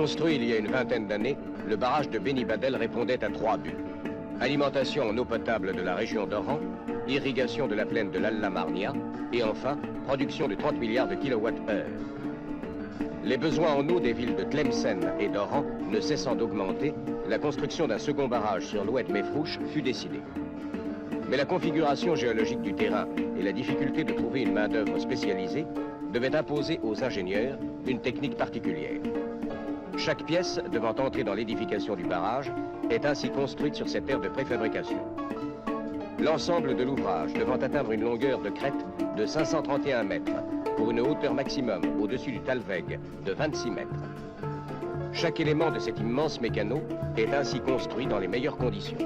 Construit il y a une vingtaine d'années, le barrage de Béni-Badel répondait à 3 buts. Alimentation en eau potable de la région d'Oran, irrigation de la plaine de l'Alla-Marnia et enfin, production de 30 milliards de kilowattheures. Les besoins en eau des villes de Tlemcen et d'Oran ne cessant d'augmenter, la construction d'un second barrage sur l'Oued Mefrouch fut décidée. Mais la configuration géologique du terrain et la difficulté de trouver une main-d'œuvre spécialisée devaient imposer aux ingénieurs une technique particulière. Chaque pièce devant entrer dans l'édification du barrage est ainsi construite sur cette aire de préfabrication. L'ensemble de l'ouvrage devant atteindre une longueur de crête de 531 mètres pour une hauteur maximum au-dessus du Talweg de 26 mètres. Chaque élément de cet immense mécano est ainsi construit dans les meilleures conditions.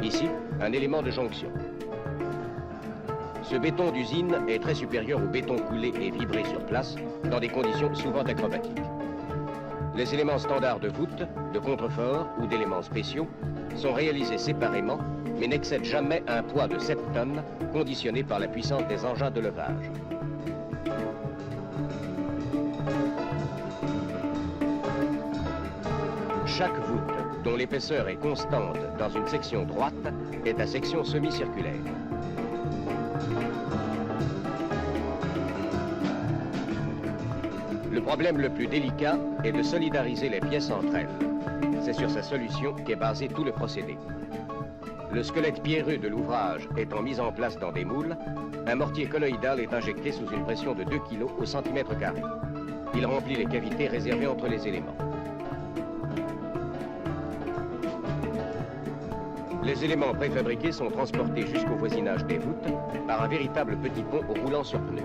Ici, un élément de jonction. Ce béton d'usine est très supérieur au béton coulé et vibré sur place dans des conditions souvent acrobatiques. Les éléments standards de voûte, de contreforts ou d'éléments spéciaux sont réalisés séparément, mais n'excèdent jamais un poids de 7 tonnes, conditionné par la puissance des engins de levage. Chaque voûte, dont l'épaisseur est constante dans une section droite, est à section semi-circulaire. Le problème le plus délicat est de solidariser les pièces entre elles. C'est sur sa solution qu'est basé tout le procédé. Le squelette pierreux de l'ouvrage étant mis en place dans des moules, un mortier colloïdal est injecté sous une pression de 2 kg au centimètre carré. Il remplit les cavités réservées entre les éléments. Les éléments préfabriqués sont transportés jusqu'au voisinage des voûtes par un véritable petit pont roulant sur pneus.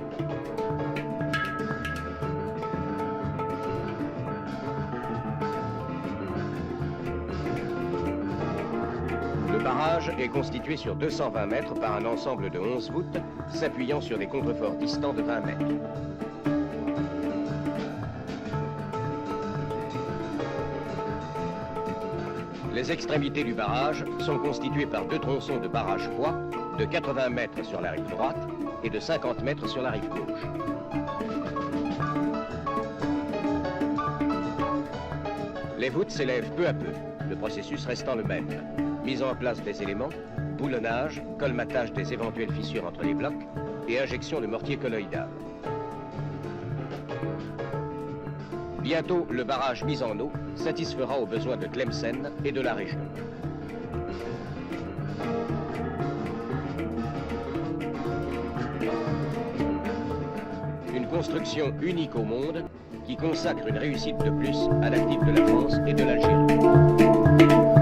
Le barrage est constitué sur 220 mètres par un ensemble de 11 voûtes, s'appuyant sur des contreforts distants de 20 mètres. Les extrémités du barrage sont constituées par 2 tronçons de barrage poids de 80 mètres sur la rive droite et de 50 mètres sur la rive gauche. Les voûtes s'élèvent peu à peu, le processus restant le même. Mise en place des éléments, boulonnage, colmatage des éventuelles fissures entre les blocs et injection de mortier colloïdal. Bientôt, le barrage mis en eau satisfera aux besoins de Tlemcen et de la région. Une construction unique au monde qui consacre une réussite de plus à l'actif de la France et de l'Algérie.